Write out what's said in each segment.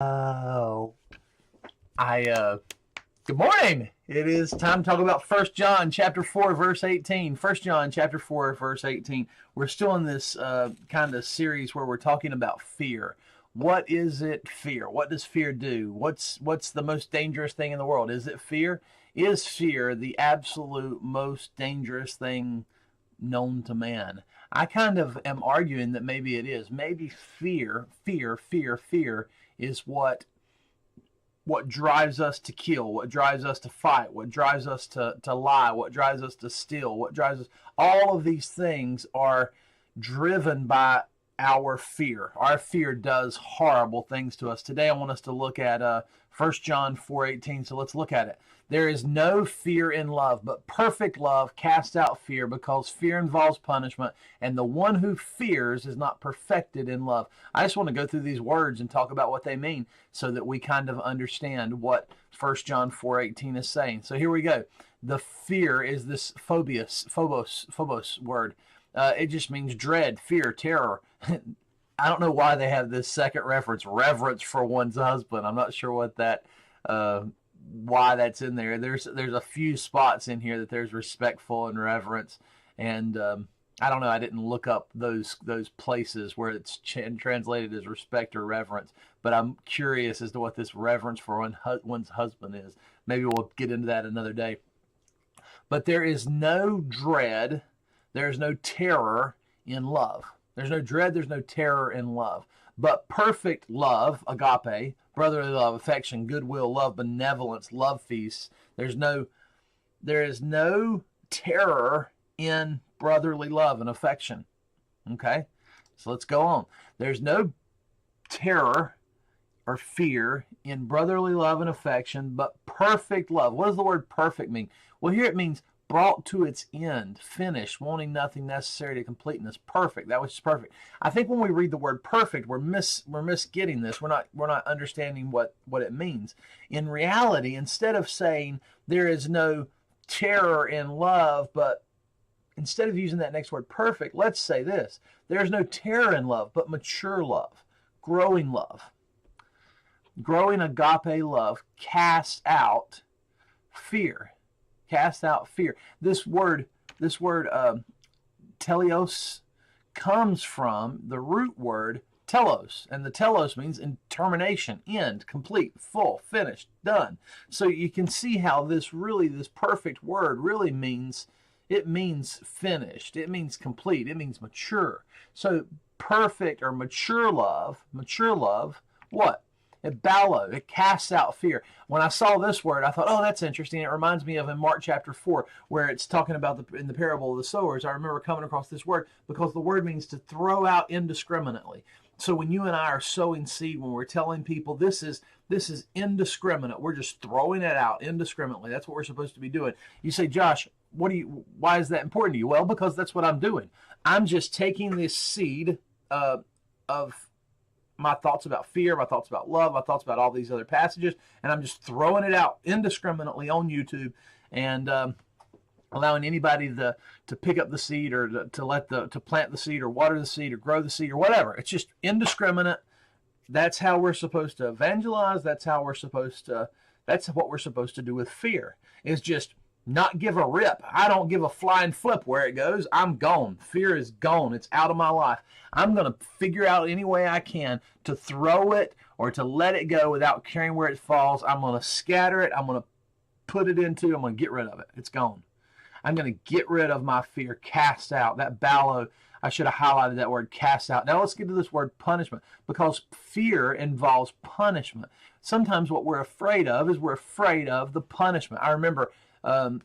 Oh, good morning. It is time to talk about First John chapter 4 verse 18. First John chapter 4 verse 18. We're still in this kind of series where we're talking about fear. What is it, fear? What does fear do? What's the most dangerous thing in the world? Is it fear? Is fear the absolute most dangerous thing known to man? I kind of am arguing that maybe it is. Maybe fear is what drives us to kill, what drives us to fight, what drives us to lie, what drives us to steal, what drives us. All of these things are driven by our fear. Our fear does horrible things to us. Today I want us to look at 1 John 4:18. So let's look at it. There is no fear in love, but perfect love casts out fear, because fear involves punishment, and the one who fears is not perfected in love. I just want to go through these words and talk about what they mean so that we kind of understand what 1 John 4:18 is saying. So here we go. The fear is this phobos word. It just means dread, fear, terror. I don't know why they have this second reference, reverence for one's husband. I'm not sure what that why that's in there. There's a few spots in here that there's respectful and reverence, and I don't know. I didn't look up those places where it's translated as respect or reverence, but I'm curious as to what this reverence for one's husband is. Maybe we'll get into that another day. But there is no dread, there's no terror in love. There's no dread, there's no terror in love. But perfect love, agape, brotherly love, affection, goodwill, love, benevolence, love feasts. There is no terror in brotherly love and affection. Okay? So let's go on. There's no terror or fear in brotherly love and affection, but perfect love. What does the word perfect mean? Well, here it means brought to its end, finished, wanting nothing necessary to completeness, perfect. That was just perfect. I think when we read the word perfect, we're misgetting this. We're not understanding what it means. In reality, instead of saying there is no terror in love, but instead of using that next word perfect, let's say this: there's no terror in love, but mature love, growing love. Growing agape love casts out fear. Cast out fear. This word teleos comes from the root word telos, and the telos means in termination, end, complete, full, finished, done. So you can see how this perfect word really means, it means finished, it means complete, it means mature. So perfect or mature love, what? It casts out fear. When I saw this word, I thought, oh, that's interesting. It reminds me of in Mark chapter 4, where it's talking about in the parable of the sowers. I remember coming across this word because the word means to throw out indiscriminately. So when you and I are sowing seed, when we're telling people this is indiscriminate, we're just throwing it out indiscriminately. That's what we're supposed to be doing. You say, Josh, why is that important to you? Well, because that's what I'm doing. I'm just taking this seed of my thoughts about fear, my thoughts about love, my thoughts about all these other passages, and I'm just throwing it out indiscriminately on YouTube, and allowing anybody to pick up the seed, or to plant the seed, or water the seed, or grow the seed, or whatever. It's just indiscriminate. That's how we're supposed to evangelize. That's what we're supposed to do with fear. Is just not give a rip. I don't give a flying flip where it goes. I'm gone. Fear is gone. It's out of my life. I'm going to figure out any way I can to throw it or to let it go without caring where it falls. I'm going to scatter it. I'm going to get rid of it. It's gone. I'm going to get rid of my fear. Cast out. That ballo, I should have highlighted that word, cast out. Now let's get to this word punishment, because fear involves punishment. Sometimes what we're afraid of is we're afraid of the punishment. I remember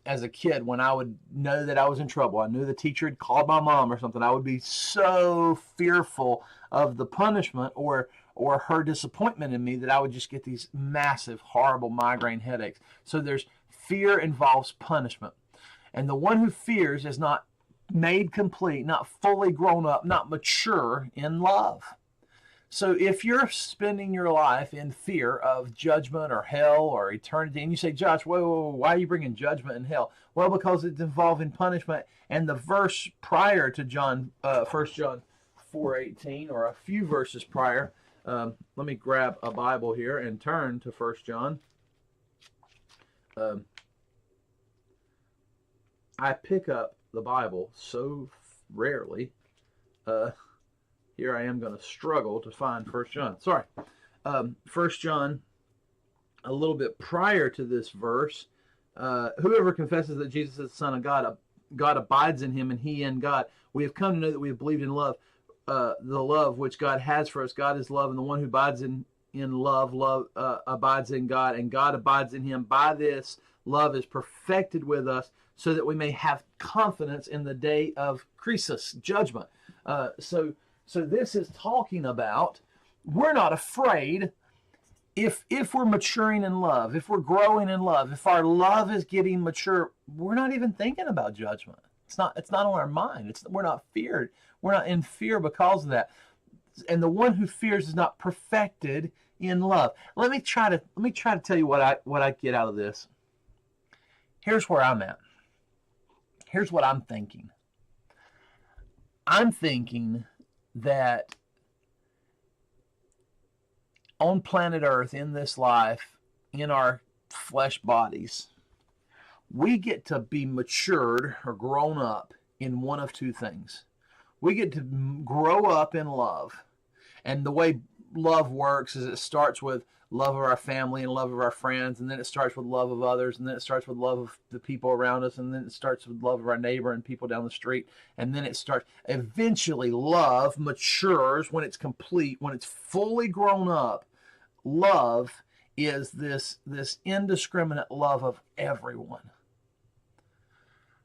as a kid, when I would know that I was in trouble, I knew the teacher had called my mom or something, I would be so fearful of the punishment or her disappointment in me that I would just get these massive, horrible migraine headaches. So there's fear involves punishment. And the one who fears is not made complete, not fully grown up, not mature in love. So if you're spending your life in fear of judgment or hell or eternity, and you say, Josh, whoa, why are you bringing judgment and hell? Well, because it's involving punishment. And the verse prior to 1 John 4:18, or a few verses prior, Let me grab a Bible here and turn to 1 John. I pick up the Bible so rarely. Here I am going to struggle to find 1 John. Sorry. 1 John, a little bit prior to this verse, whoever confesses that Jesus is the Son of God, God abides in him and he in God. We have come to know that we have believed in love, the love which God has for us. God is love, and the one who abides in love abides in God, and God abides in him. By this, love is perfected with us, so that we may have confidence in the day of crisis, judgment. So this is talking about we're not afraid if we're maturing in love, if we're growing in love, if our love is getting mature, we're not even thinking about judgment. It's not on our mind. We're not feared. We're not in fear because of that. And the one who fears is not perfected in love. Let me try to tell you what I get out of this. Here's where I'm at. Here's what I'm thinking. I'm thinking that on planet Earth, in this life, in our flesh bodies, we get to be matured or grown up in one of two things. We get to grow up in love. And the way love works is it starts with love of our family and love of our friends, and then it starts with love of others, and then it starts with love of the people around us, and then it starts with love of our neighbor and people down the street, and then it starts. Eventually, love matures when it's complete, when it's fully grown up. Love is this indiscriminate love of everyone.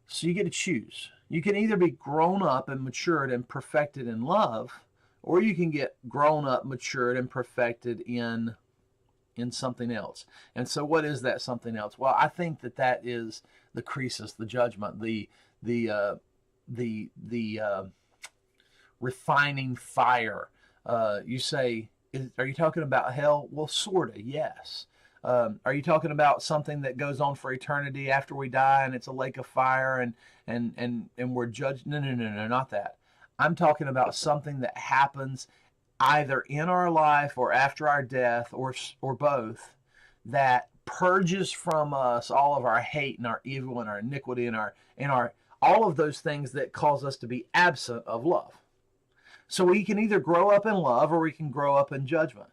So you get to choose. You can either be grown up and matured and perfected in love, or you can get grown up, matured, and perfected in something else. And so what is that something else? Well, I think that is the crisis, the judgment, the refining fire. You say, are you talking about hell? Well, sort of, yes. Are you talking about something that goes on for eternity after we die and it's a lake of fire and we're judged? No, not that. I'm talking about something that happens either in our life or after our death or both, that purges from us all of our hate and our evil and our iniquity and our all of those things that cause us to be absent of love. So we can either grow up in love or we can grow up in judgment,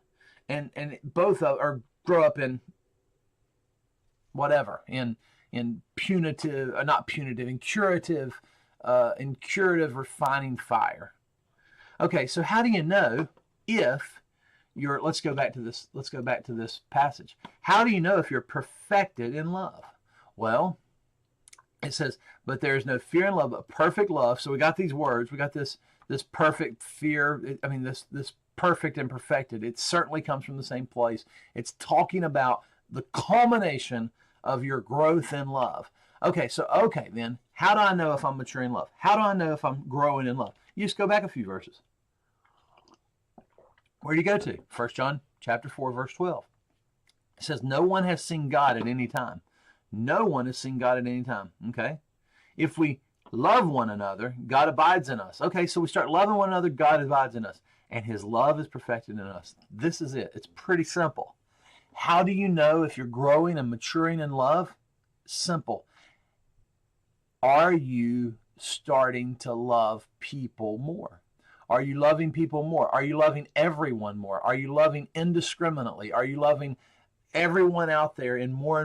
and both or grow up in whatever, in punitive, not punitive, in curative refining fire. Okay, so how do you know if you're, let's go back to this passage. How do you know if you're perfected in love? Well, it says, but there is no fear in love, but perfect love. So we got these words, we got this perfect fear, this perfect and perfected. It certainly comes from the same place. It's talking about the culmination of your growth in love. Okay, then how do I know if I'm maturing in love? How do I know if I'm growing in love? You just go back a few verses. Where do you go to? 1 John chapter 4, verse 12. It says, no one has seen God at any time. No one has seen God at any time. Okay? If we love one another, God abides in us. Okay, so we start loving one another, God abides in us. And his love is perfected in us. This is it. It's pretty simple. How do you know if you're growing and maturing in love? Simple. Are you starting to love people more? Are you loving people more? Are you loving everyone more? Are you loving indiscriminately? Are you loving everyone out there in a more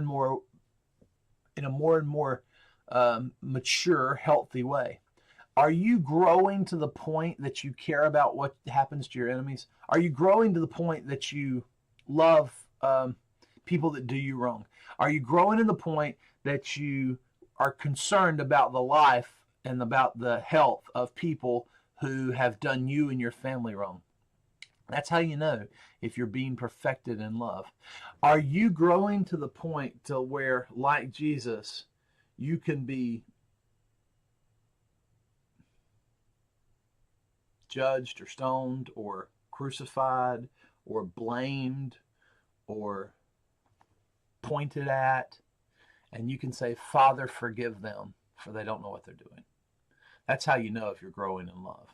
and more mature, healthy way? Are you growing to the point that you care about what happens to your enemies? Are you growing to the point that you love people that do you wrong? Are you growing to the point that you are concerned about the life and about the health of people who have done you and your family wrong? That's how you know if you're being perfected in love. Are you growing to the point to where, like Jesus, you can be judged or stoned or crucified or blamed or pointed at, and you can say, Father, forgive them, for they don't know what they're doing? That's how you know if you're growing in love.